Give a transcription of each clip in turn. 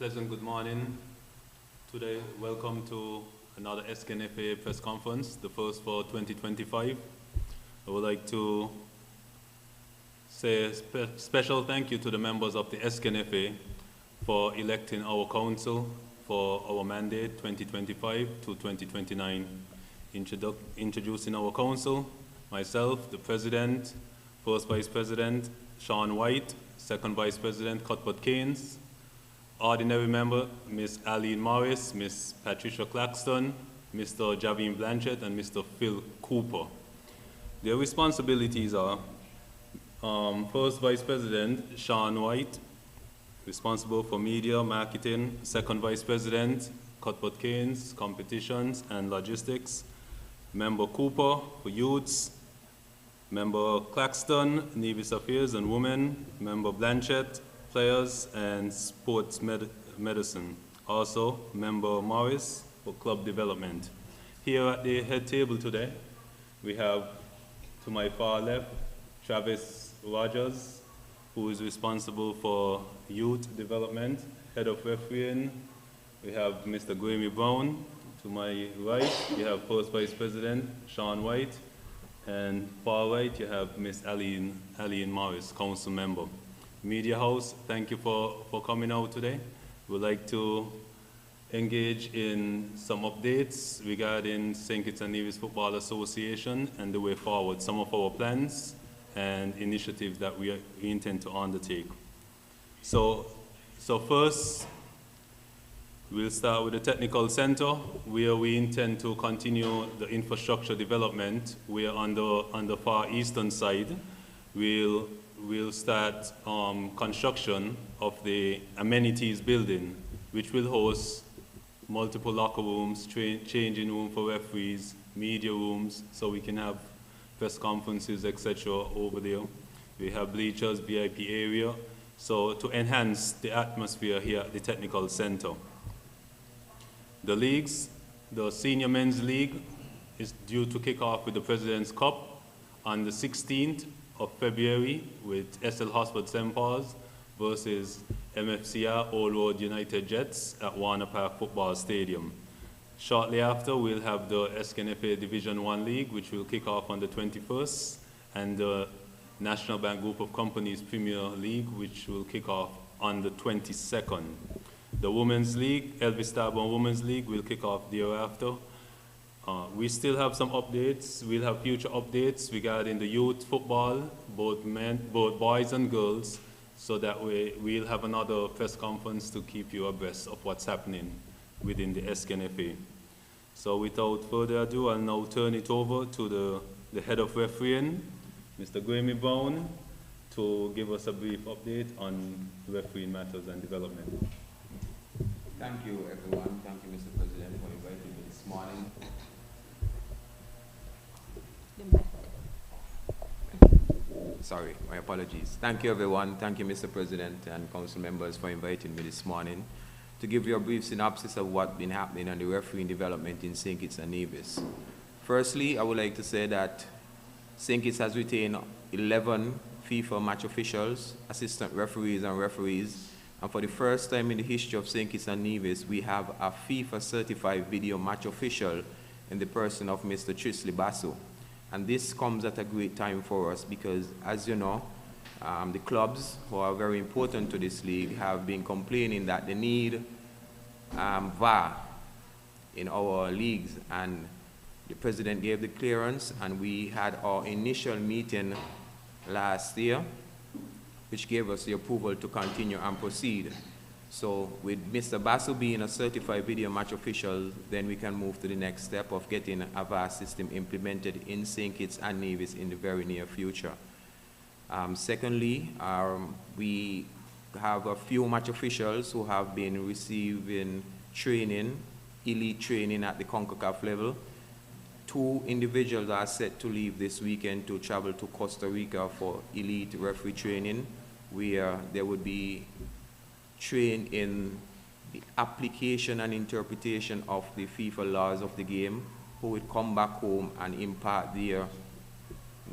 Pleasant good morning. Today, welcome to another Sknfa press conference, the first for 2025. I would like to say a special thank you to the members of the Sknfa for electing our council for our mandate 2025 to 2029. Introducing our council, myself, the president, first vice president, Sean White, second vice president, Cuthbert Keynes, ordinary member, Ms. Aline Morris, Ms. Patricia Claxton, Mr. Javin Blanchett, and Mr. Phil Cooper. Their responsibilities are first vice president, Sean White, responsible for media, marketing, second vice president, Cuthbert Keynes, competitions and logistics, member Cooper for youths, member Claxton, Nevis Affairs and Women, member Blanchett, players and sports medicine. Also, member Morris for club development. Here at the head table today, we have, to my far left, Travis Rogers, who is responsible for youth development, head of refereeing. We have Mr. Grammy Brown. To my right, you have first vice president, Sean White. And far right, you have Ms. Aline Morris, council member. Media House, thank you for coming out today. We'd like to engage in some updates regarding St. Kitts and Nevis Football Association and the way forward, some of our plans and initiatives that we intend to undertake. So first, we'll start with the technical center, where we intend to continue the infrastructure development. We're on the far eastern side. We'll start construction of the amenities building, which will host multiple locker rooms, changing room for referees, media rooms, so we can have press conferences, etc. over there. We have bleachers, VIP area, so to enhance the atmosphere here at the technical center. The leagues, the senior men's league is due to kick off with the President's Cup on the 16th of February with SL Hospital St. Paul's versus MFCR Old Road United Jets at Warner Park Football Stadium. Shortly after, we'll have the Sknfa Division 1 League, which will kick off on the 21st, and the National Bank Group of Companies Premier League, which will kick off on the 22nd. The Women's League, Elvis Starborn Women's League, will kick off thereafter. We still have some updates. We'll have future updates regarding the youth football, both boys and girls, so that we'll have another press conference to keep you abreast of what's happening within the Sknfa. So without further ado, I'll now turn it over to the head of refereeing, Mr. Grammy Brown, to give us a brief update on refereeing matters and development. Thank you, everyone. Thank you, Mr. President, for inviting me this morning. Sorry, my apologies. Thank you, everyone. Thank you, Mr. President and council members, for inviting me this morning to give you a brief synopsis of what's been happening on the refereeing development in St. Kitts and Nevis. Firstly, I would like to say that St. Kitts has retained 11 FIFA match officials, assistant referees, and referees. And for the first time in the history of St. Kitts and Nevis, we have a FIFA-certified video match official in the person of Mr. Trisley Basu. And this comes at a great time for us because, as you know, the clubs who are very important to this league have been complaining that they need VAR in our leagues. And the president gave the clearance, and we had our initial meeting last year, which gave us the approval to continue and proceed. So with Mr. Basu being a certified video match official, then we can move to the next step of getting a VAR system implemented in St. Kitts and Nevis in the very near future. Secondly, we have a few match officials who have been receiving training, elite training at the CONCACAF level. 2 individuals are set to leave this weekend to travel to Costa Rica for elite referee training, where they would be trained in the application and interpretation of the FIFA laws of the game, who would come back home and impart their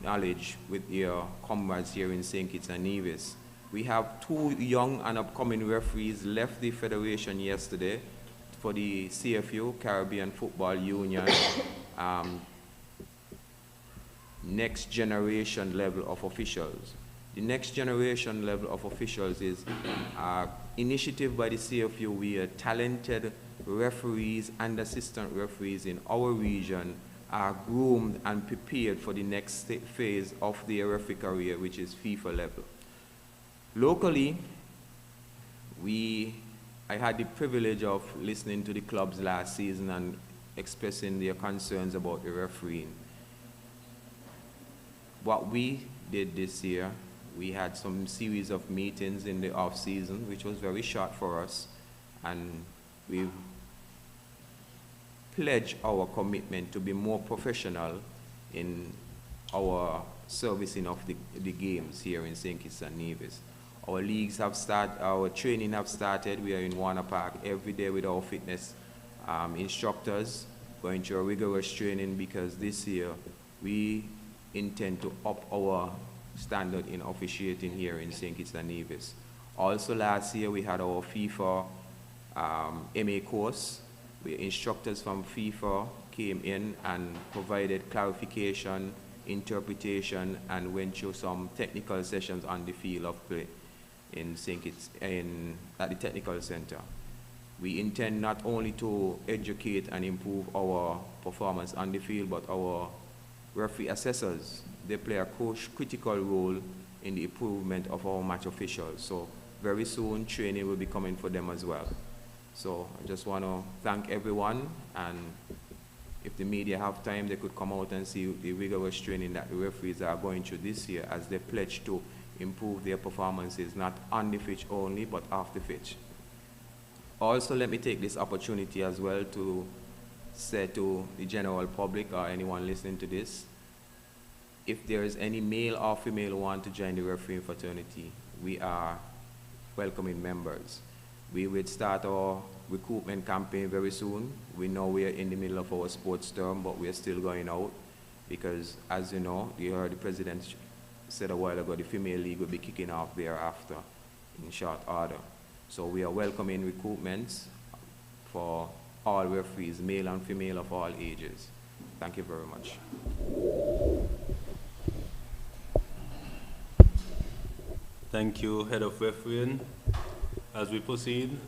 knowledge with their comrades here in St. Kitts and Nevis. We have two young and upcoming referees left the federation yesterday for the CFU, Caribbean Football Union, next generation level of officials. The next generation level of officials is an initiative by the CFU where talented referees and assistant referees in our region are groomed and prepared for the next phase of their referee career, which is FIFA level. Locally, I had the privilege of listening to the clubs last season and expressing their concerns about the refereeing. What we did this year, we had some series of meetings in the off season, which was very short for us, and we've pledged our commitment to be more professional in our servicing of the games here in St. Kitts and Nevis. Our leagues have started, our training have started. We are in Warner Park every day with our fitness instructors, going through a rigorous training because this year we intend to up our standard in officiating here in St. Kitts and Nevis. Also last year we had our FIFA MA course, where instructors from FIFA came in and provided clarification, interpretation, and went through some technical sessions on the field of play in St. Kitts, at the technical center. We intend not only to educate and improve our performance on the field, but our referee assessors, they play a critical role in the improvement of our match officials. So very soon, training will be coming for them as well. So I just want to thank everyone, and if the media have time, they could come out and see the rigorous training that the referees are going through this year as they pledge to improve their performances, not on the pitch only, but off the pitch. Also, let me take this opportunity as well to say to the general public or anyone listening to this, if there is any male or female who want to join the refereeing fraternity, we are welcoming members. We will start our recruitment campaign very soon. We know we are in the middle of our sports term, but we are still going out because, as you know, you heard the president said a while ago, the female league will be kicking off thereafter in short order. So we are welcoming recruitments for all referees, male and female of all ages. Thank you very much. Thank you, Head of Refereeing. As we proceed,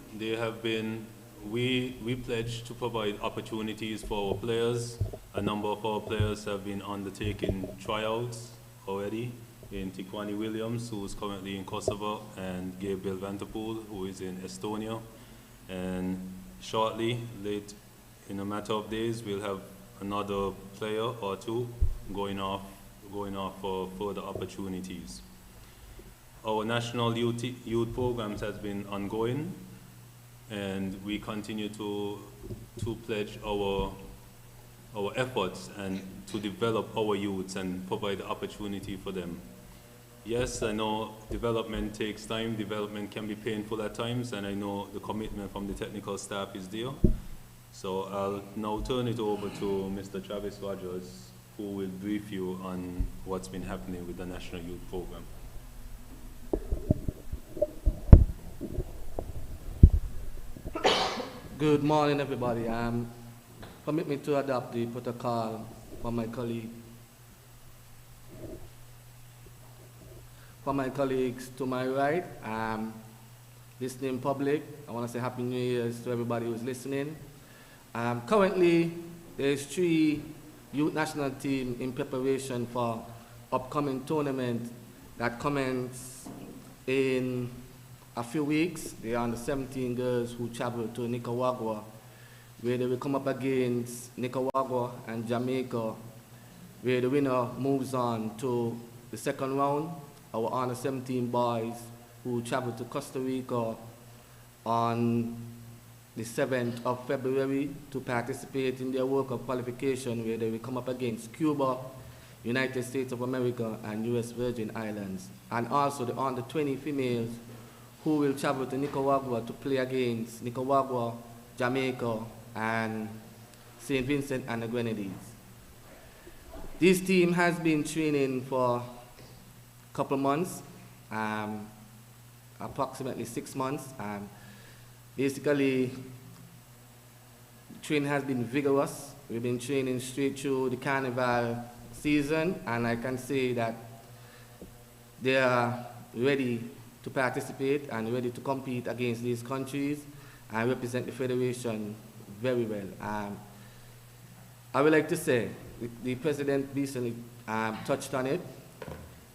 we pledge to provide opportunities for our players. A number of our players have been undertaking tryouts already, in Tikwani Williams, who is currently in Kosovo, and Gabriel Vanterpool, who is in Estonia. And shortly, late in a matter of days, we'll have another player or two going off for further opportunities. Our national youth programs has been ongoing, and we continue to pledge our efforts and to develop our youths and provide the opportunity for them. Yes, I know development takes time, development can be painful at times, and I know the commitment from the technical staff is there. So I'll now turn it over to Mr. Travis Rogers, who will brief you on what's been happening with the National Youth Program. Good morning, everybody. Permit me to adopt the protocol from my colleagues to my right. Listening public, I want to say Happy New Year to everybody who's listening. Currently, there's 3 youth national teams in preparation for upcoming tournament that commence in a few weeks. They are the 17 girls who travel to Nicaragua, where they will come up against Nicaragua and Jamaica, where the winner moves on to the second round. Our under 17 boys who travel to Costa Rica on the 7th of February to participate in their World Cup qualification, where they will come up against Cuba, United States of America, and US Virgin Islands. And also the under 20 females who will travel to Nicaragua to play against Nicaragua, Jamaica, and St. Vincent and the Grenadines. This team has been training for a couple months. approximately 6 months. Basically, training has been vigorous. We've been training straight through the carnival season, and I can say that they are ready to participate and ready to compete against these countries and represent the Federation very well. I would like to say, the President recently touched on it,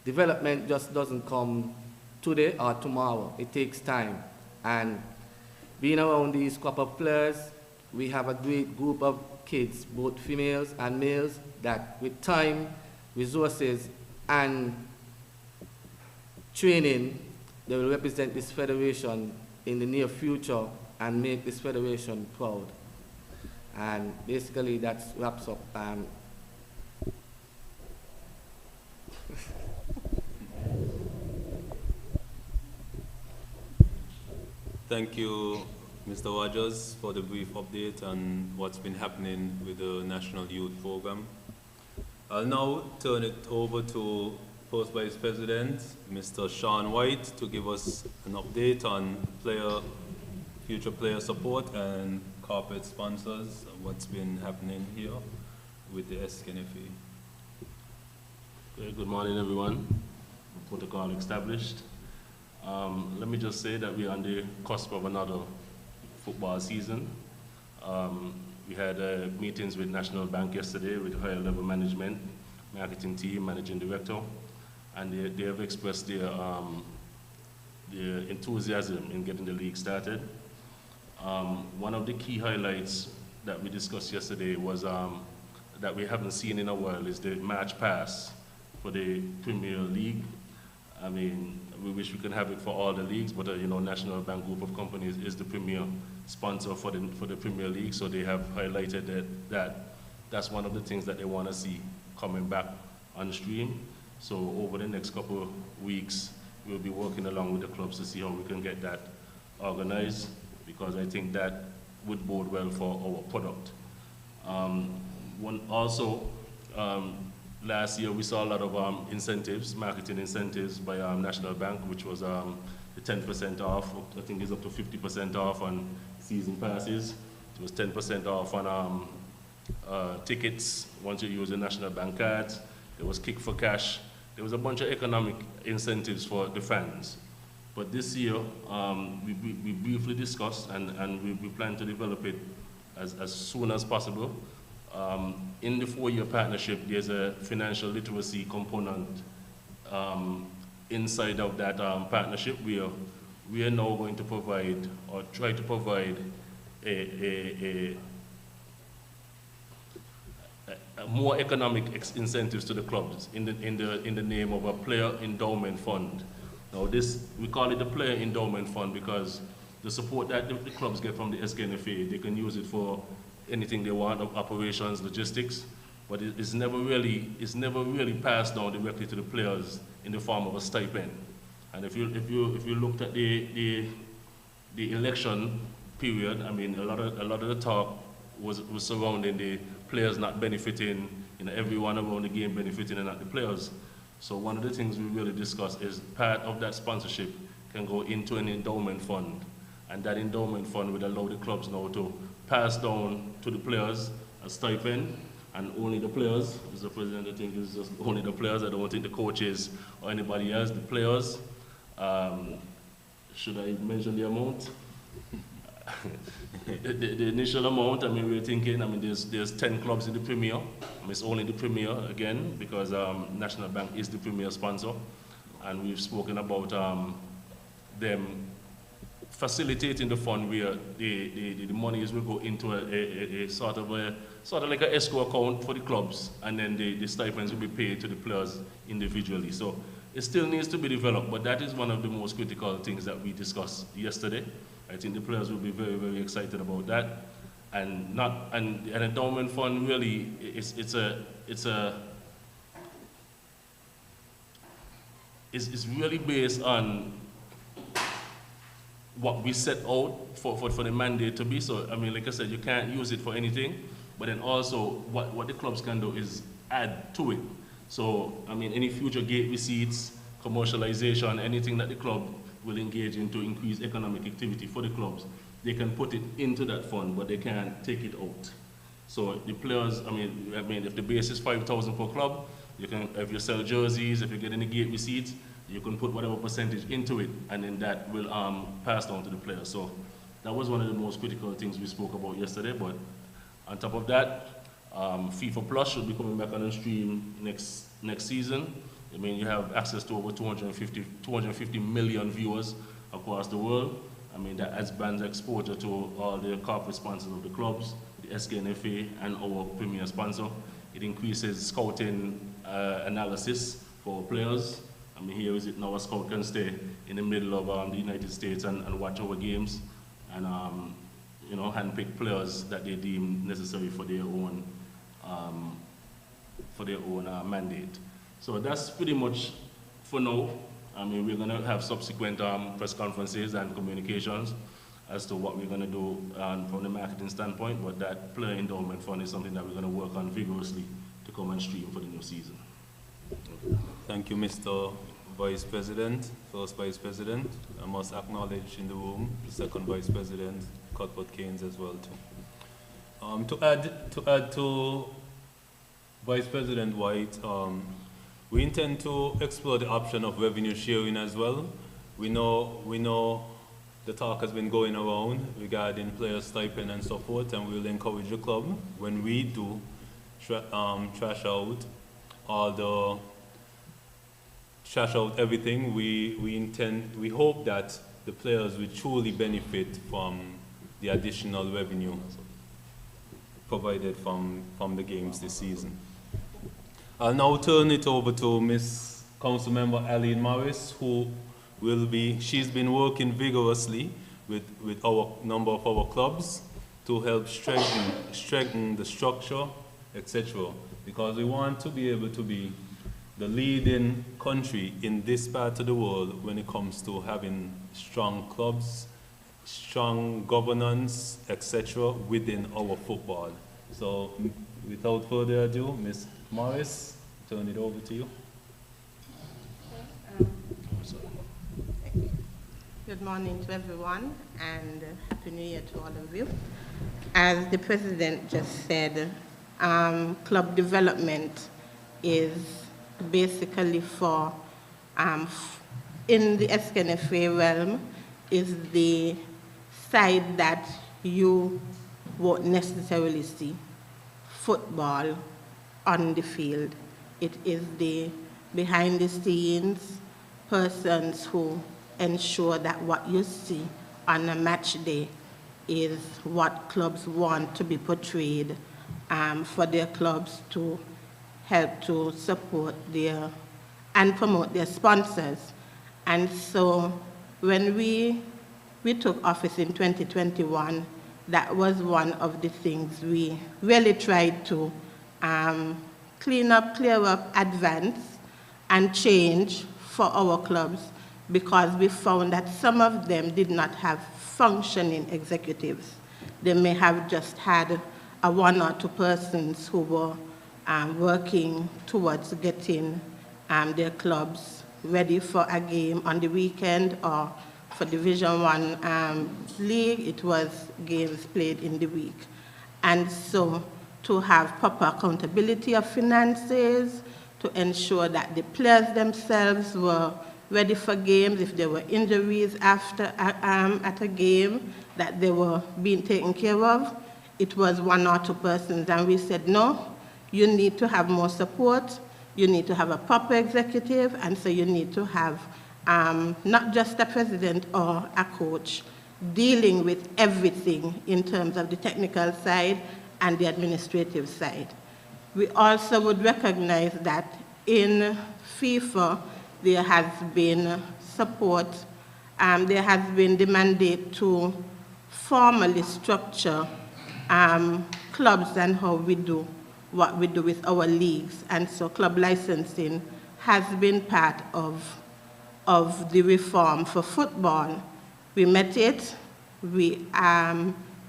development just doesn't come today or tomorrow. It takes time. And being around these crop of players, we have a great group of kids, both females and males, that with time, resources, and training, they will represent this federation in the near future and make this federation proud. And basically, that wraps up. Thank you, Mr. Rogers, for the brief update on what's been happening with the National Youth Program. I'll now turn it over to First Vice President, Mr. Sean White, to give us an update on future player support and corporate sponsors, what's been happening here with the Sknfa. Good morning, everyone. Protocol established. Let me just say that we're on the cusp of another football season. We had meetings with National Bank yesterday with higher level management, marketing team, managing director, and they have expressed their enthusiasm in getting the league started. One of the key highlights that we discussed yesterday was that we haven't seen in a while is the March pass for the Premier League. I mean, we wish we could have it for all the leagues, but you know, National Bank Group of Companies is the premier sponsor for the Premier League, so they have highlighted that's one of the things that they want to see coming back on stream. So over the next couple of weeks, we'll be working along with the clubs to see how we can get that organized, because I think that would bode well for our product. Last year we saw a lot of incentives, marketing incentives by National Bank, which was the 10% off. I think it's up to 50% off on season passes. It was 10% off on tickets once you use the National Bank cards. There was kick for cash. There was a bunch of economic incentives for the fans. But this year, we briefly discussed, and we plan to develop it as soon as possible. In the 4-year partnership, there's a financial literacy component inside of that partnership. We are now going to provide, or try to provide, a more economic incentives to the clubs in the name of a player endowment fund. Now we call it the player endowment fund because the support that the clubs get from the Sknfa, they can use it for anything they want, of operations, logistics, but it's never really passed down directly to the players in the form of a stipend. And if you looked at the election period, I mean, a lot of the talk was surrounding the players not benefiting, you know, everyone around the game benefiting and not the players. So one of the things we really discussed is part of that sponsorship can go into an endowment fund, and that endowment fund would allow the clubs now to pass down to the players a stipend, and only the players, Mr. President, I think it's just only the players. I don't think the coaches or anybody else, the players. Should I mention the amount? the initial amount, I mean, we're thinking, I mean, there's 10 clubs in the Premier. I mean, it's only the Premier, again, because National Bank is the Premier sponsor. And we've spoken about them facilitating the fund where the monies will go into a sort of like an escrow account for the clubs, and then the stipends will be paid to the players individually. So it still needs to be developed, but that is one of the most critical things that we discussed yesterday. I think the players will be very, very excited about that. And an endowment fund really it's really based on what we set out for the mandate to be. So, I mean, like I said, you can't use it for anything, but then also what the clubs can do is add to it. So, I mean, any future gate receipts, commercialization, anything that the club will engage into increased economic activity for the clubs, they can put it into that fund, but they can't take it out. So the players, I mean, if the base is 5,000 per club, you can, if you sell jerseys, if you get any gate receipts, you can put whatever percentage into it, and then that will pass down to the players. So that was one of the most critical things we spoke about yesterday. But on top of that, FIFA Plus should be coming back on the stream next season. I mean, you have access to over 250 million viewers across the world. I mean, that adds brand exposure to all the corporate sponsors of the clubs, the Sknfa, and our premier sponsor. It increases scouting analysis for players. I mean, here is it now, a scout can stay in the middle of the United States and watch our games and, you know, handpick players that they deem necessary for their own mandate. So that's pretty much for now. I mean, we're going to have subsequent press conferences and communications as to what we're going to do from the marketing standpoint, but that player endowment fund is something that we're going to work on vigorously to come and stream for the new season. Thank you, Mr. Vice President, First Vice President. I must acknowledge in the room the Second Vice President, Cuthbert Keynes, as well too. To add to Vice President White, we intend to explore the option of revenue sharing as well. We know the talk has been going around regarding player stipend and so forth, and we will encourage the club when we do trash out everything. We hope that the players will truly benefit from the additional revenue provided from the games this season. I'll now turn it over to Ms. Councilmember Aline Morris, who she's been working vigorously with our number of our clubs to help strengthen the structure, etc. Because we want to be able to be the leading country in this part of the world when it comes to having strong clubs, strong governance, etc. within our football. So without further ado, Ms. Morris, turn it over to you. Good morning to everyone, and Happy New Year to all of you. As the President just said, club development is basically for, in the Sknfa realm, is the side that you won't necessarily see football on the field. It is the behind the scenes persons who ensure that what you see on a match day is what clubs want to be portrayed for their clubs to help to support their and promote their sponsors. And so when we took office in 2021, that was one of the things we really tried to clear up, advance, and change for our clubs, because we found that some of them did not have functioning executives. They may have just had one or two persons who were working towards getting their clubs ready for a game on the weekend, or for Division I league, it was games played in the week. And so to have proper accountability of finances, to ensure that the players themselves were ready for games, if there were injuries after at a game, that they were being taken care of. It was one or two persons, and we said, no, you need to have more support, you need to have a proper executive, and so you need to have not just a president or a coach dealing with everything in terms of the technical side and the administrative side. We also would recognize that in FIFA, there has been support, there has been the mandate to formally structure clubs and how we do what we do with our leagues. And so club licensing has been part of the reform for football. We met it, we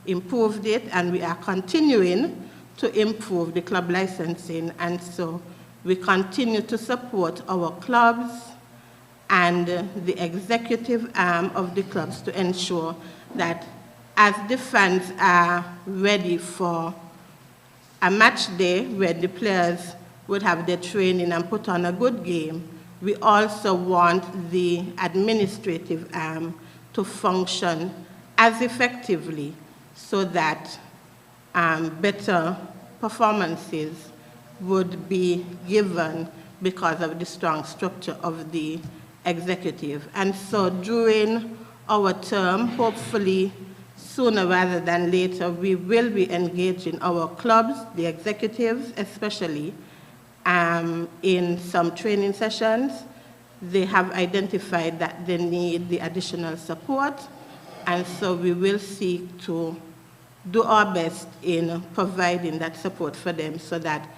improved it, and we are continuing to improve the club licensing. And so we continue to support our clubs and the executive arm of the clubs to ensure that as the fans are ready for a match day where the players would have their training and put on a good game, we also want the administrative arm to function as effectively so that better performances would be given because of the strong structure of the executive. And so during our term, hopefully sooner rather than later, we will be engaging our clubs, the executives especially, in some training sessions. They have identified that they need the additional support, and so we will seek to do our best in providing that support for them so that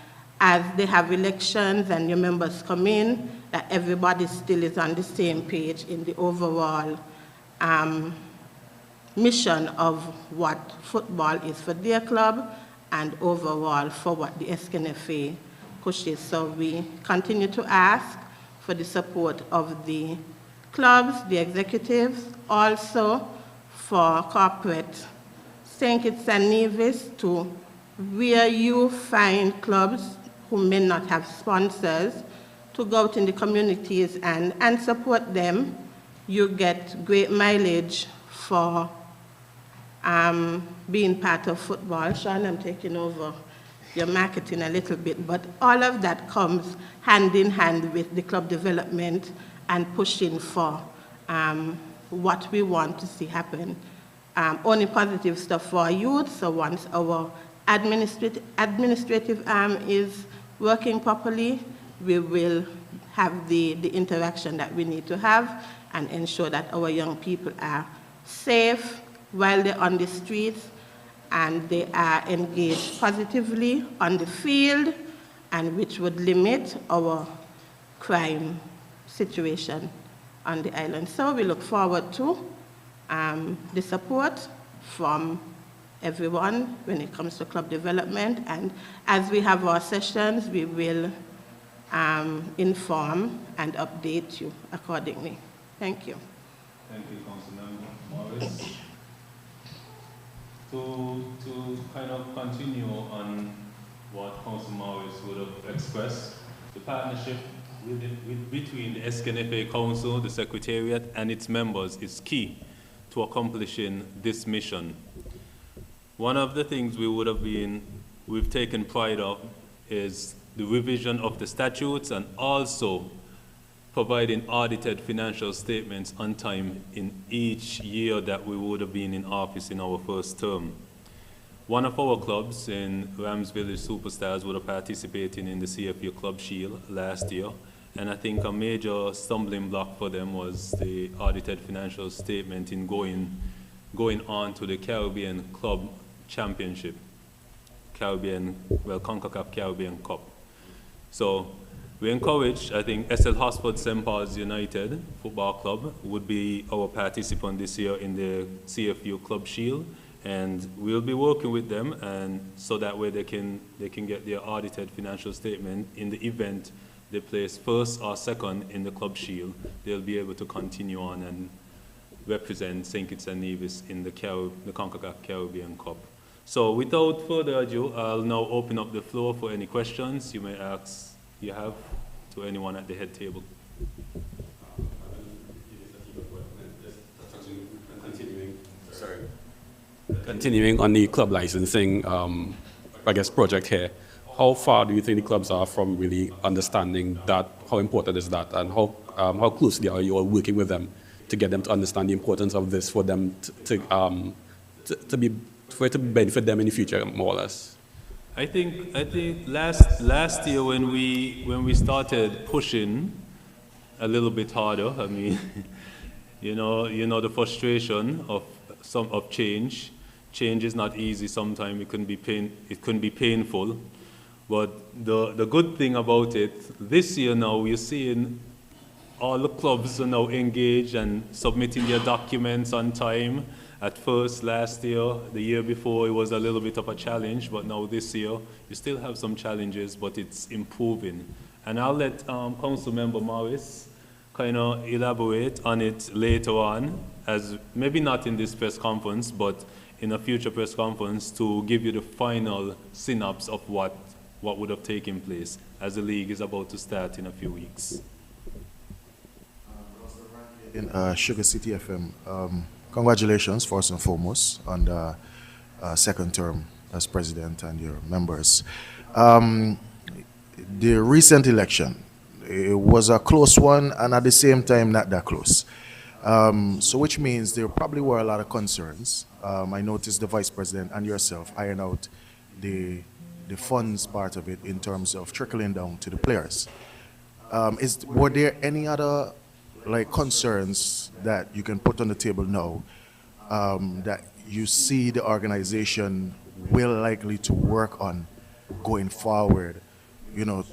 as they have elections and new members come in, that everybody still is on the same page in the overall mission of what football is for their club and overall for what the Sknfa pushes. So we continue to ask for the support of the clubs, the executives, also for corporate St. Kitts and Nevis to where you find clubs who may not have sponsors to go out in the communities and support them. You get great mileage for being part of football. Sean, I'm taking over your marketing a little bit, but all of that comes hand in hand with the club development and pushing for what we want to see happen. Only positive stuff for our youth, so once our administrative arm is working properly, we will have the interaction that we need to have and ensure that our young people are safe while they're on the streets and they are engaged positively on the field, and which would limit our crime situation on the island. So we look forward to the support from everyone when it comes to club development, and as we have our sessions, we will inform and update you accordingly. Thank you. Thank you, Councilmember Morris. To kind of continue on what Council Morris would have expressed, the partnership between the Sknfa Council, the Secretariat, and its members is key to accomplishing this mission. One of the things we've taken pride of is the revision of the statutes and also providing audited financial statements on time in each year that we would have been in office in our first term. One of our clubs in Rams Village Superstars would have participated in the CFU Club Shield last year, and I think a major stumbling block for them was the audited financial statement in going on to the Caribbean Club Championship, CONCACAF Caribbean Cup. So we encourage, I think SL Hotspur St. Paul's United Football Club would be our participant this year in the CFU Club Shield, and we'll be working with them, and so that way they can get their audited financial statement in the event they place first or second in the Club Shield. They'll be able to continue on and represent St. Kitts and Nevis in the CONCACAF Caribbean Cup. So without further ado, I'll now open up the floor for any questions you may ask you have to anyone at the head table. Continuing on the club licensing, I guess, project here, how far do you think the clubs are from really understanding that, how important is that, and how closely are you all working with them to get them to understand the importance of this for them for it to benefit them in the future, more or less? I think last year when we started pushing a little bit harder, I mean, you know the frustration of change. Change is not easy. Sometimes it can be painful. But the good thing about it, this year now we're seeing all the clubs are now engaged and submitting their documents on time. At first, last year, the year before, it was a little bit of a challenge, but now this year, you still have some challenges, but it's improving. And I'll let Council Member Morris kind of elaborate on it later on, as maybe not in this press conference, but in a future press conference, to give you the final synopsis of what would have taken place, as the league is about to start in a few weeks. In Sugar City FM, congratulations first and foremost on the second term as president and your members. The recent election, it was a close one and at the same time not that close. So which means there probably were a lot of concerns. I noticed the vice president and yourself iron out the funds part of it in terms of trickling down to the players. Were there any other concerns that you can put on the table now that you see the organization will likely to work on going forward,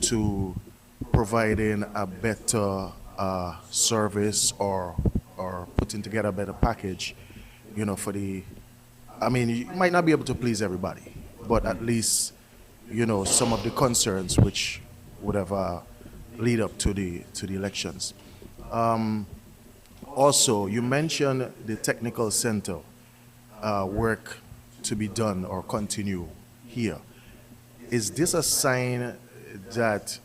to providing a better service or putting together a better package, for the, you might not be able to please everybody, but at least, some of the concerns which would have lead up to the elections. Also, you mentioned the technical center work to be done or continue here. Is this a sign that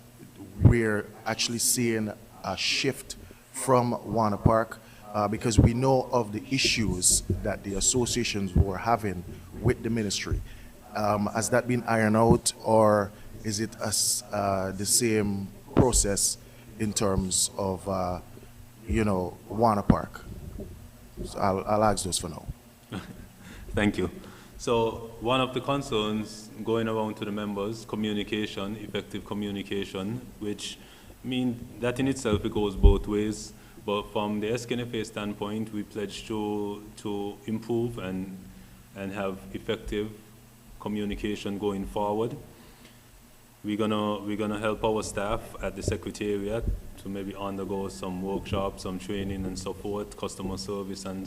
we're actually seeing a shift from Warner Park? Because we know of the issues that the associations were having with the ministry. Has that been ironed out, or is it the same process in terms of Warner Park? So I'll ask those for now. Thank you. So one of the concerns going around to the members, communication, effective communication, which means that in itself it goes both ways. But from the Sknfa standpoint, we pledge to improve and have effective communication going forward. We're gonna help our staff at the Secretariat to maybe undergo some workshops, some training and so forth, customer service and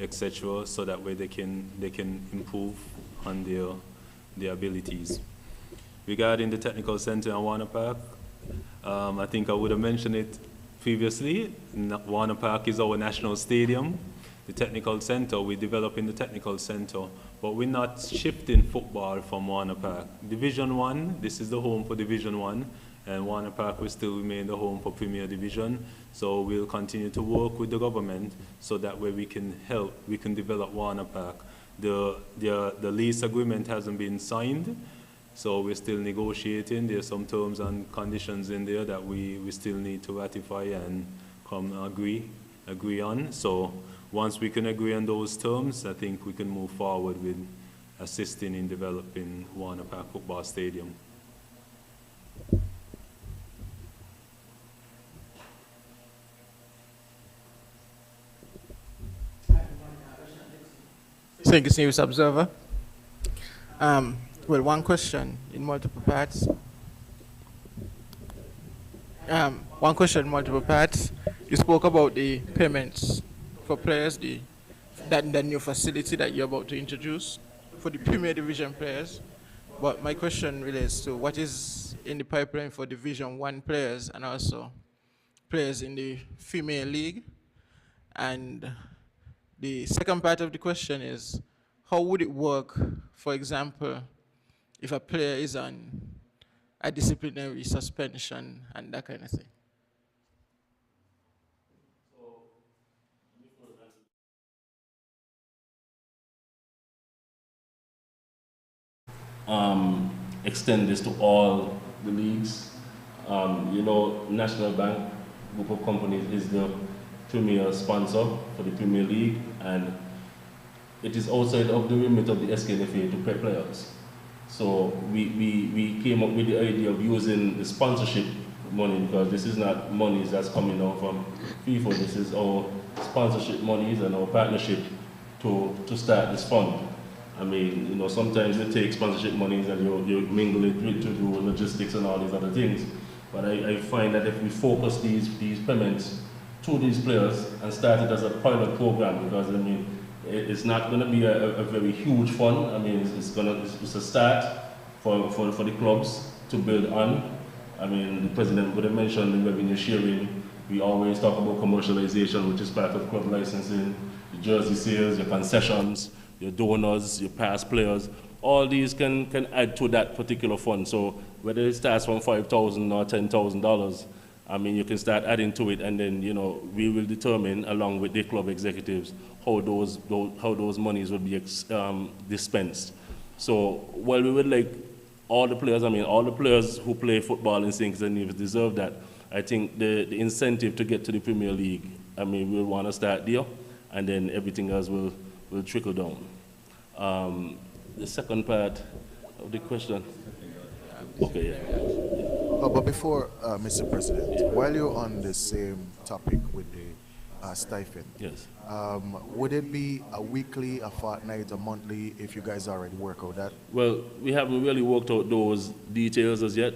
etc., so that way they can improve on their abilities. Regarding the technical center in Warner Park, I think I would have mentioned it previously. Warner Park is our national stadium. The technical center, we're developing the technical center, but we're not shifting football from Warner Park. Division 1, this is the home for Division 1, and Warner Park will still remain the home for Premier Division. So we'll continue to work with the government so that way we can develop Warner Park. The lease agreement hasn't been signed, so we're still negotiating. There's some terms and conditions in there that we still need to ratify and agree on. So once we can agree on those terms, I think we can move forward with assisting in developing Warner Park Football Stadium. Thank you, News Observer. Well, one question in multiple parts. You spoke about the payments for players, the new facility that you're about to introduce for the Premier Division players. But my question relates to what is in the pipeline for Division 1 players and also players in the female league. And the second part of the question is, how would it work, for example, if a player is on a disciplinary suspension and that kind of thing? Extend this to all the leagues. National Bank group of companies is the premier sponsor for the Premier League, and it is outside of the remit of the Sknfa to pay players. So we came up with the idea of using the sponsorship money, because this is not money that's coming out from FIFA. This is our sponsorship monies and our partnership to start this fund. Sometimes you take sponsorship monies and you mingle it with to do logistics and all these other things. But I find that if we focus these payments to these players and start it as a pilot program, because it's not going to be a very huge fund. It's a start for the clubs to build on. The president would have mentioned the revenue sharing We always talk about commercialization, which is part of club licensing, the jersey sales, your concessions, your donors, your past players. All these can add to that particular fund. So whether it starts from $5,000 or $10,000, I mean, you can start adding to it, and then, you know, we will determine, along with the club executives, how those monies will be dispensed. So while we would like all the players, I mean, all the players who play football in St. Nevis deserve that. I think the incentive to get to the Premier League, I mean, we'll want to start there, and then everything else will trickle down. The second part of the question. Okay, yeah. Oh, but before, Mr. President, while you're on the same topic with the stipend, Yes. would it be a weekly, a fortnight, a monthly, if you guys already work out that? Well, we haven't really worked out those details as yet,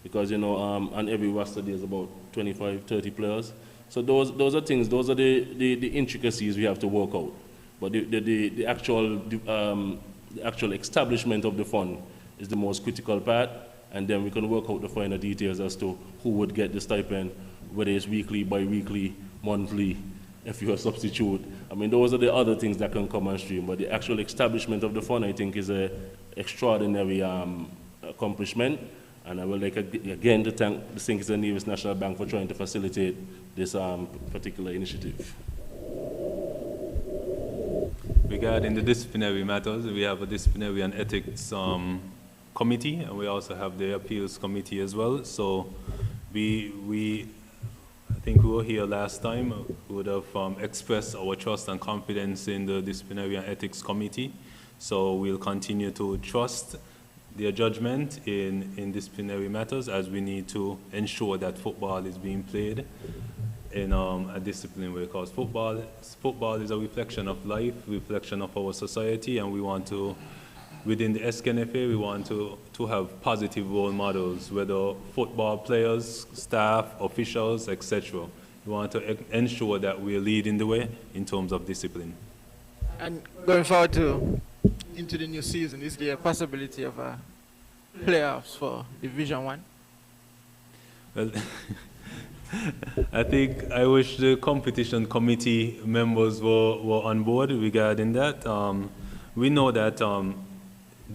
because, you know, on every roster there's about 25, 30 players. So those are things, those are the intricacies we have to work out. But the actual establishment of the fund is the most critical part, and then we can work out the finer details as to who would get the stipend, whether it's weekly, bi-weekly, monthly, if you're a substitute. I mean, those are the other things that can come on stream, but the actual establishment of the fund, I think, is an extraordinary accomplishment, and I would like, again, to thank the St. Nevis National Bank for trying to facilitate this particular initiative. Regarding the disciplinary matters, we have a disciplinary and ethics committee, and we also have the appeals committee as well. So I think we were here last time, we would have expressed our trust and confidence in the disciplinary and ethics committee. So we'll continue to trust their judgment in disciplinary matters, as we need to ensure that football is being played in a disciplined way, because football is a reflection of life, reflection of our society, and we want to, within the Sknfa, we want to have positive role models, whether football players, staff, officials, etc. We want to ensure that we're leading the way in terms of discipline. And going forward into the new season, is there a possibility of playoffs for Division 1? Well, I wish the competition committee members were on board regarding that. We know that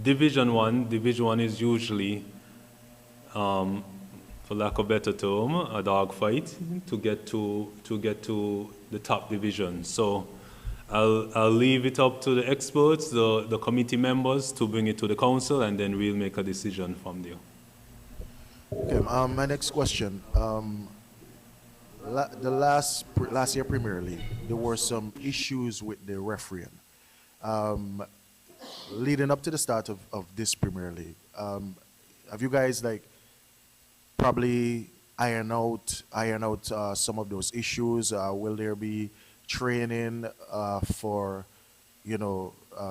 Division 1 is usually, for lack of a better term, a dogfight to get to the top division. So I'll leave it up to the experts, the committee members, to bring it to the council, and then we'll make a decision from there. Okay, my next question. The last year Premier League, there were some issues with the refereeing. Leading up to the start of this Premier League, have you guys probably iron out some of those issues? Will there be training for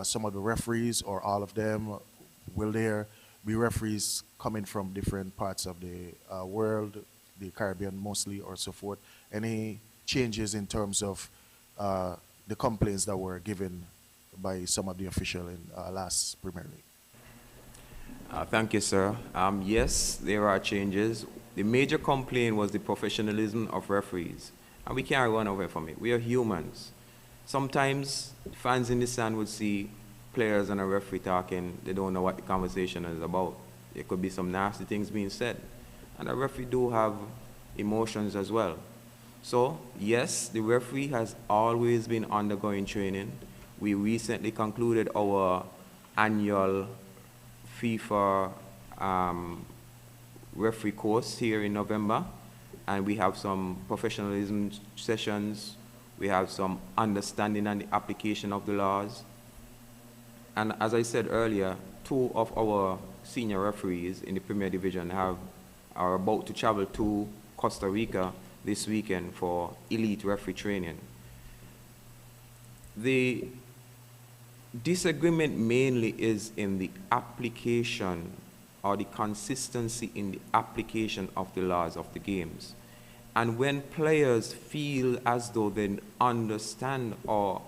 some of the referees, or all of them? Will there be referees coming from different parts of the world, the Caribbean mostly, or so forth? Any changes in terms of the complaints that were given by some of the officials in last Premier League? Thank you, sir. Yes, there are changes. The major complaint was the professionalism of referees, and we can't run away from it. We are humans. Sometimes fans in the stand would see players and a referee talking, they don't know what the conversation is about. There could be some nasty things being said. And a referee do have emotions as well. So, yes, the referee has always been undergoing training. We recently concluded our annual FIFA referee course here in November, and we have some professionalism sessions. We have some understanding and the application of the laws. And as I said earlier, 2 of our senior referees in the Premier Division are about to travel to Costa Rica this weekend for elite referee training. The disagreement mainly is in the application, or the consistency in the application of the laws of the games. And when players feel as though they understand or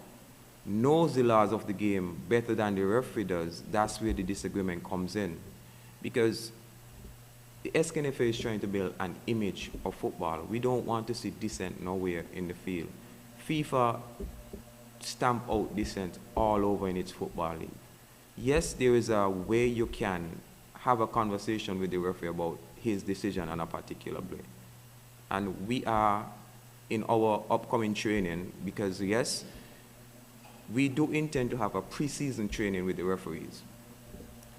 knows the laws of the game better than the referee does, that's where the disagreement comes in. Because the Sknfa is trying to build an image of football. We don't want to see dissent nowhere in the field. FIFA stamp out dissent all over in its football league. Yes, there is a way you can have a conversation with the referee about his decision on a particular play. And we are in our upcoming training, because yes, we do intend to have a pre-season training with the referees.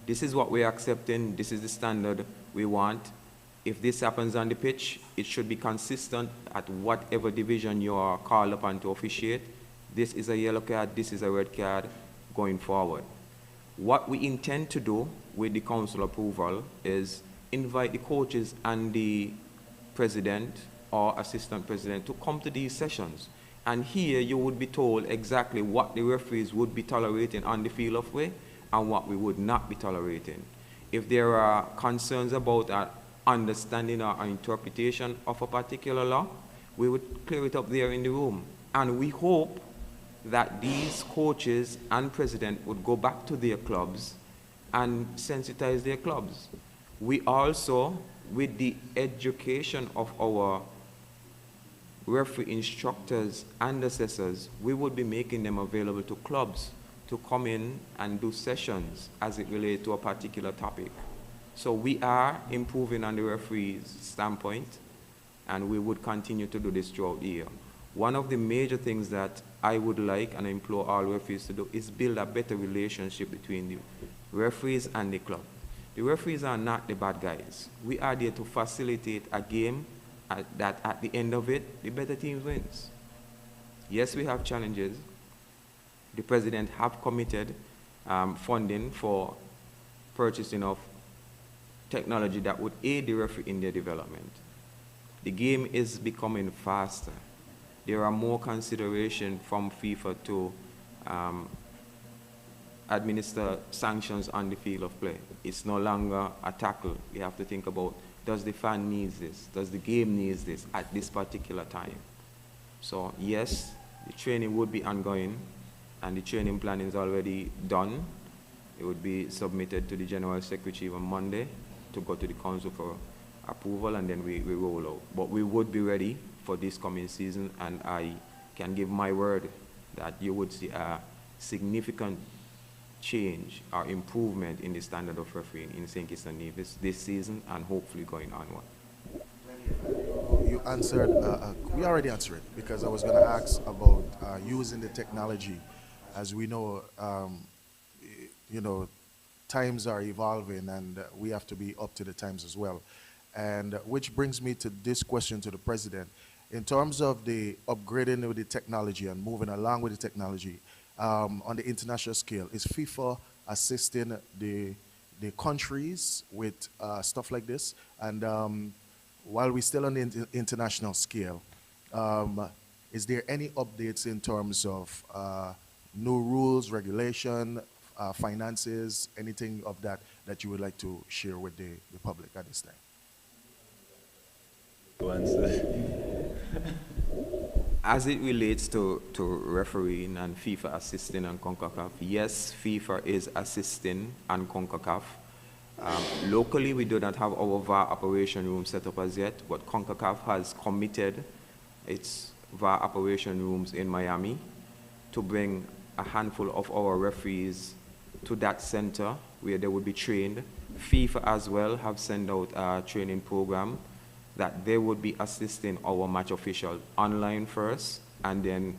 This is what we're accepting, this is the standard we want. If this happens on the pitch, it should be consistent at whatever division you are called upon to officiate. This is a yellow card, this is a red card going forward. What we intend to do with the council approval is invite the coaches and the president or assistant president to come to these sessions. And here you would be told exactly what the referees would be tolerating on the field of play and what we would not be tolerating. If there are concerns about our understanding or interpretation of a particular law, we would clear it up there in the room. And we hope that these coaches and president would go back to their clubs and sensitize their clubs. We also, with the education of our referee instructors and assessors, we would be making them available to clubs to come in and do sessions as it relates to a particular topic. So we are improving on the referee's standpoint, and we would continue to do this throughout the year. One of the major things that I would like and I implore all referees to do is build a better relationship between the referees and the club. The referees are not the bad guys. We are there to facilitate a game that at the end of it, the better team wins. Yes, we have challenges. The president have committed funding for purchasing of technology that would aid the referee in their development. The game is becoming faster. There are more consideration from FIFA to administer sanctions on the field of play. It's no longer a tackle. You have to think about, does the fan need this? Does the game need this at this particular time? So yes, the training would be ongoing, and the training plan is already done. It would be submitted to the General Secretary on Monday to go to the Council for approval, and then we roll out. But we would be ready for this coming season, and I can give my word that you would see a significant change or improvement in the standard of refereeing in St. Kitts and Nevis this season and hopefully going onward. You answered, we already answered it, because I was going to ask about using the technology. As we know, you know, times are evolving, and we have to be up to the times as well. And which brings me to this question to the president. In terms of the upgrading with the technology and moving along with the technology on the international scale, is FIFA assisting the countries with stuff like this? And while we're still on the international scale, is there any updates in terms of new rules, regulation, finances, anything of that you would like to share with the public at this time? To answer. As it relates to refereeing and FIFA assisting and CONCACAF, yes, FIFA is assisting and CONCACAF. Locally, we do not have our VAR operation room set up as yet, but CONCACAF has committed its VAR operation rooms in Miami to bring a handful of our referees to that center where they would be trained. FIFA as well have sent out a training program that they would be assisting our match official online first, and then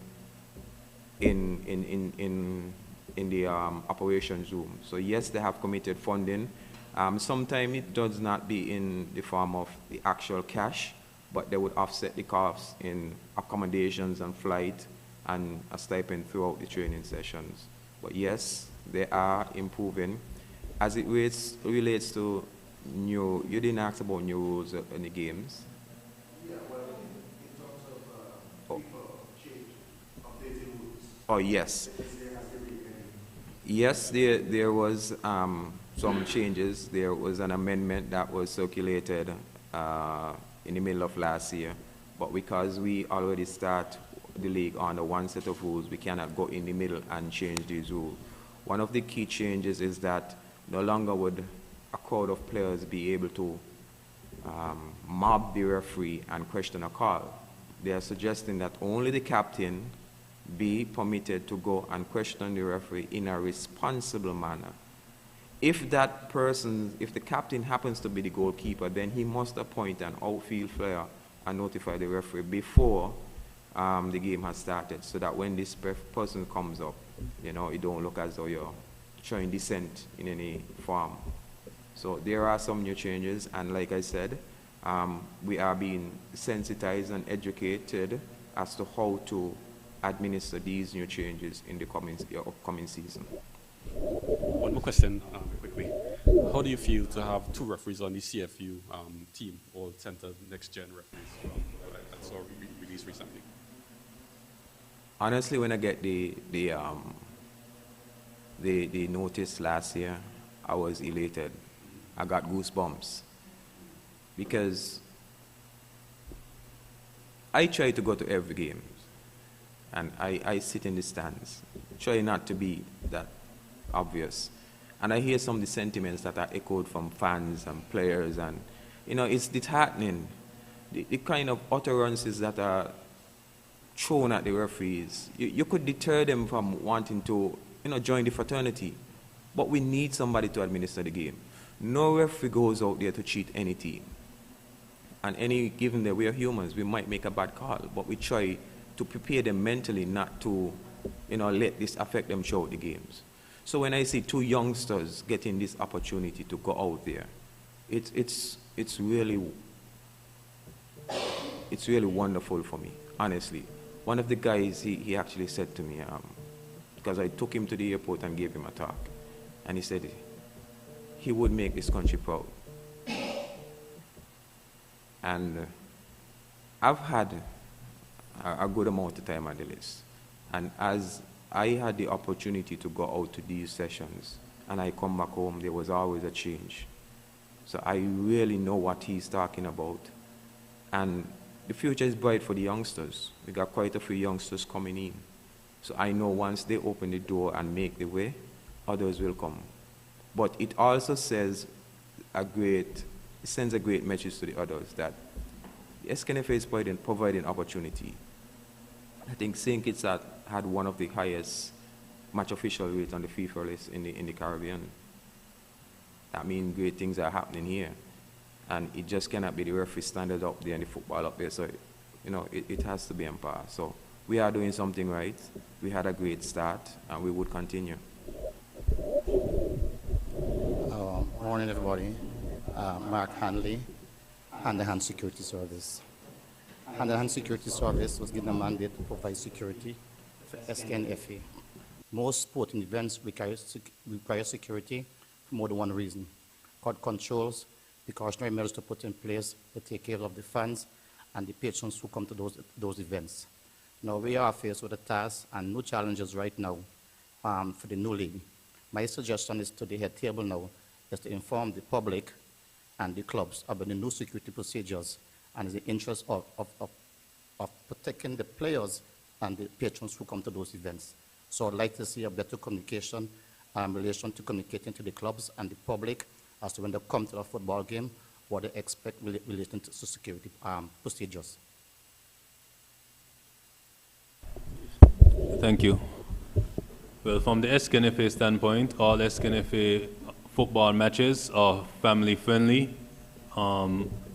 in the operations room. So yes, they have committed funding. Sometimes it does not be in the form of the actual cash, but they would offset the costs in accommodations and flight and a stipend throughout the training sessions. But yes, they are improving. As it relates to you didn't ask about new rules in the games. Yeah, well, in terms of FIFA change, updating rules. Oh, yes. Yes, there was some changes. There was an amendment that was circulated in the middle of last year. But because we already start the league under one set of rules, we cannot go in the middle and change these rules. One of the key changes is that no longer would a crowd of players be able to mob the referee and question a call. They are suggesting that only the captain be permitted to go and question the referee in a responsible manner. If that person, if the captain happens to be the goalkeeper, then he must appoint an outfield player and notify the referee before the game has started, so that when this person comes up, you know, it don't look as though you're showing dissent in any form. So there are some new changes, and like I said, we are being sensitized and educated as to how to administer these new changes in the upcoming season. One more question, quickly. How do you feel to have two referees on the CFU team, or center next-gen referees that saw released recently? Honestly, when I get the notice last year, I was elated. I got goosebumps because I try to go to every game, and I sit in the stands, try not to be that obvious. And I hear some of the sentiments that are echoed from fans and players, and you know, it's disheartening. The kind of utterances that are thrown at the referees, you could deter them from wanting to, you know, join the fraternity, but we need somebody to administer the game. No referee goes out there to cheat any team. And given that we are humans, we might make a bad call, but we try to prepare them mentally not to, you know, let this affect them throughout the games. So when I see two youngsters getting this opportunity to go out there, it's really wonderful for me, honestly. One of the guys, he actually said to me, because I took him to the airport and gave him a talk, and he said he would make this country proud. And I've had a good amount of time on the list. And as I had the opportunity to go out to these sessions, and I come back home, there was always a change. So I really know what he's talking about. And the future is bright for the youngsters. We got quite a few youngsters coming in. So I know once they open the door and make the way, others will come. But it also sends a great message to the others that the Sknfa is providing opportunity. I think St. Kitts had one of the highest match official rates on the FIFA list in the Caribbean. That means great things are happening here. And it just cannot be the referee standard up there and the football up there. So, you know, it has to be on par. So we are doing something right. We had a great start, and we would continue. Morning, everybody. Mark Hanley, Hand-to-Hand Security Service. Hand-to-Hand Security Service was given a mandate to provide security for Sknfa. Most sporting events require security for more than one reason. Court controls, precautionary measures to put in place to take care of the fans and the patrons who come to those events. Now, we are faced with a task and new challenges right now for the new league. My suggestion is to the head table now is to inform the public and the clubs about the new security procedures and the interest of protecting the players and the patrons who come to those events. So I'd like to see a better communication in relation to communicating to the clubs and the public as to when they come to a football game, what they expect relating to security procedures. Thank you. Well, from the Sknfa standpoint, all Sknfa football matches are family-friendly,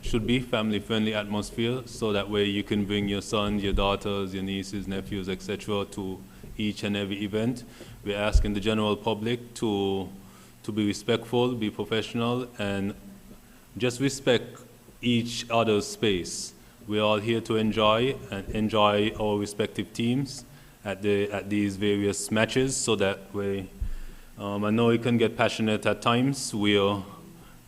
should be family-friendly atmosphere, so that way you can bring your sons, your daughters, your nieces, nephews, etc. to each and every event. We're asking the general public to be respectful, be professional, and just respect each other's space. We're all here to enjoy our respective teams at these various matches, so that way, I know it can get passionate at times,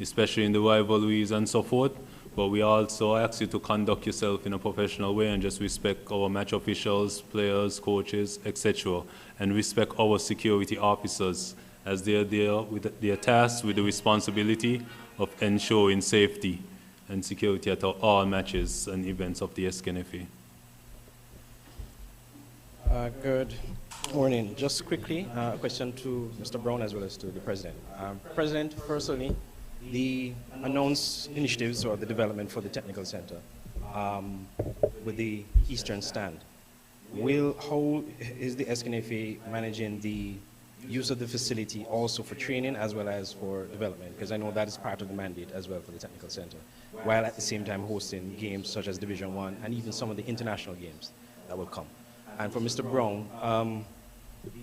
especially in the rivalries and so forth, but we also ask you to conduct yourself in a professional way and just respect our match officials, players, coaches, etc., and respect our security officers, as they're there with their tasked with the responsibility of ensuring safety and security at all matches and events of the Sknfa. Good morning. Just quickly, a question to Mr. Brown as well as to the President. President, firstly, the announced initiatives or the development for the technical center with the Eastern Stand, how is the Sknfa managing the use of the facility also for training as well as for development? Because I know that is part of the mandate as well for the technical center, while at the same time hosting games such as Division I and even some of the international games that will come. And for Mr. Brown,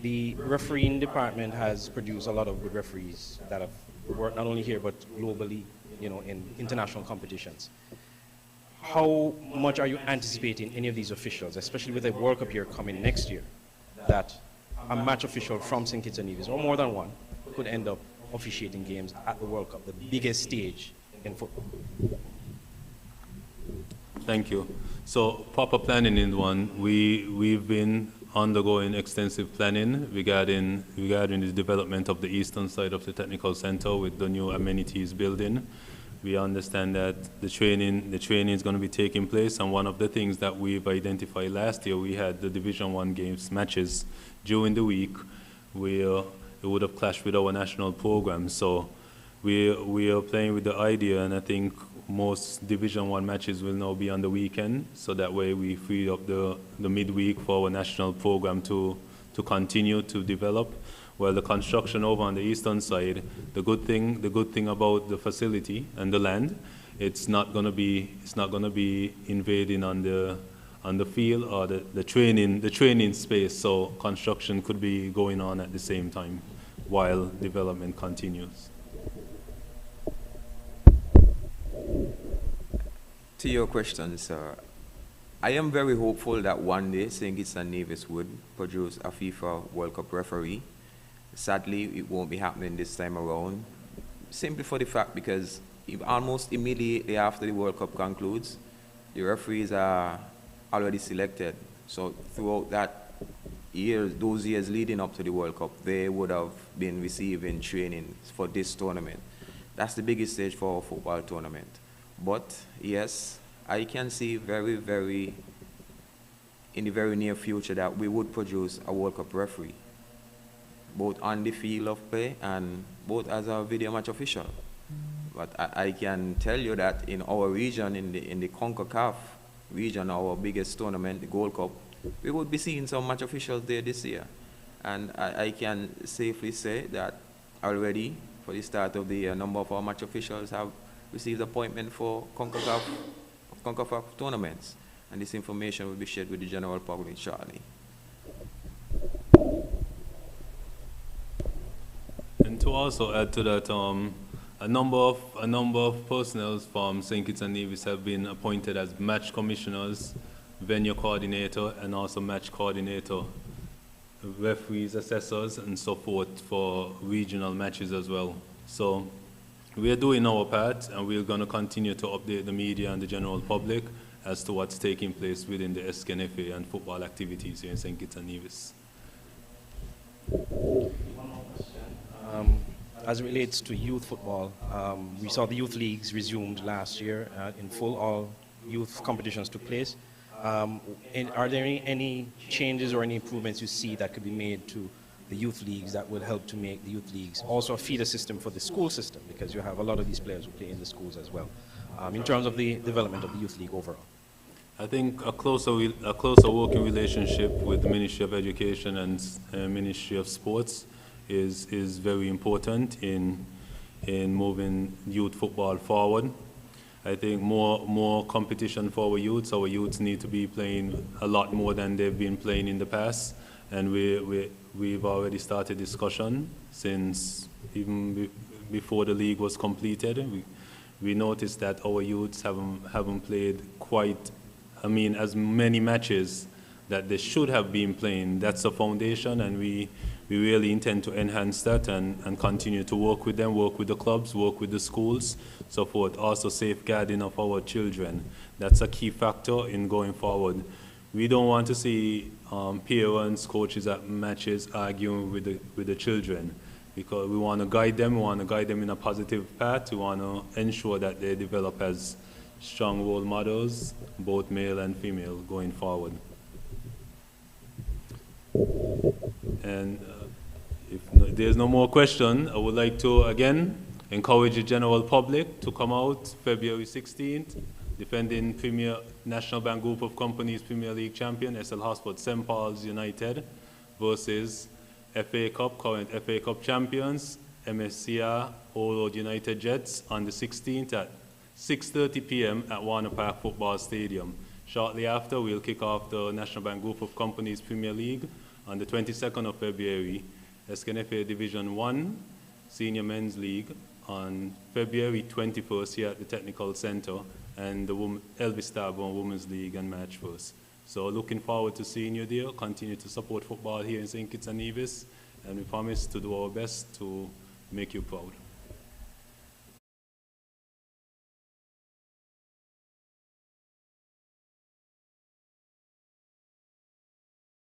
the refereeing department has produced a lot of good referees that have worked not only here but globally, in international competitions. How much are you anticipating any of these officials, especially with the World Cup year coming next year, that a match official from St. Kitts and Nevis, or more than one, could end up officiating games at the World Cup, the biggest stage in football? Thank you. So proper planning is one. We've been undergoing extensive planning regarding the development of the eastern side of the technical center with the new amenities building. We understand that the training is going to be taking place, and one of the things that we've identified last year, we had the Division I games matches during the week where it would have clashed with our national program. So we are playing with the idea, and I think most Division I matches will now be on the weekend, so that way we free up the midweek for our national program to continue to develop. Well, the construction over on the eastern side, the good thing about the facility and the land, it's not going to be invading on the field or the training space. So construction could be going on at the same time while development continues. To your question, sir, I am very hopeful that one day St. Kitts and Nevis would produce a FIFA World Cup referee. Sadly, it won't be happening this time around, simply for the fact because almost immediately after the World Cup concludes, the referees are already selected. So throughout those years leading up to the World Cup, they would have been receiving training for this tournament. That's the biggest stage for a football tournament. But yes, I can see in the very near future that we would produce a World Cup referee, both on the field of play and both as a video match official. But I can tell you that in our region, in the CONCACAF region, our biggest tournament, the Gold Cup, we would be seeing some match officials there this year. And I can safely say that already, for the start of the year, a number of our match officials have received appointment for CONCACAF tournaments. And this information will be shared with the general public shortly. And to also add to that, a number of personnel from St. Kitts and Nevis have been appointed as match commissioners, venue coordinator, and also match coordinator, referees, assessors, and so forth for regional matches as well. So we are doing our part, and we're going to continue to update the media and the general public as to what's taking place within the Sknfa and football activities here in St. Kitts and Nevis. As it relates to youth football, we saw the youth leagues resumed last year in full. All youth competitions took place. Are there any changes or any improvements you see that could be made to the youth leagues that will help to make the youth leagues also a feeder system for the school system, because you have a lot of these players who play in the schools as well, in terms of the development of the youth league overall? I think a closer working relationship with the Ministry of Education and Ministry of Sports is very important in moving youth football forward. I think more competition for our youths. Our youths need to be playing a lot more than they've been playing in the past, and we've already started discussion since even before the league was completed. We noticed that our youths haven't played as many matches that they should have been playing. That's the foundation, and we really intend to enhance that and continue to work with them, work with the clubs, work with the schools, so forth. Also safeguarding of our children. That's a key factor in going forward. We don't want to see parents, coaches at matches arguing with the children, because we want to guide them. We want to guide them in a positive path. We want to ensure that they develop as strong role models, both male and female, going forward. And if there's no more question, I would like to again encourage the general public to come out February 16th, defending National Bank Group of Companies Premier League champion SL Hotspur St. Paul's United versus FA Cup, current FA Cup champions, MSCR Old Road United Jets on the 16th at 6:30 p.m. at Warner Park Football Stadium. Shortly after, we'll kick off the National Bank Group of Companies Premier League on the 22nd of February, Sknfa Division 1 Senior Men's League on February 21st here at the Technical Center, and the Elvis Starborn Women's League and Match First. So looking forward to seeing you there. Continue to support football here in St. Kitts and Nevis, and we promise to do our best to make you proud.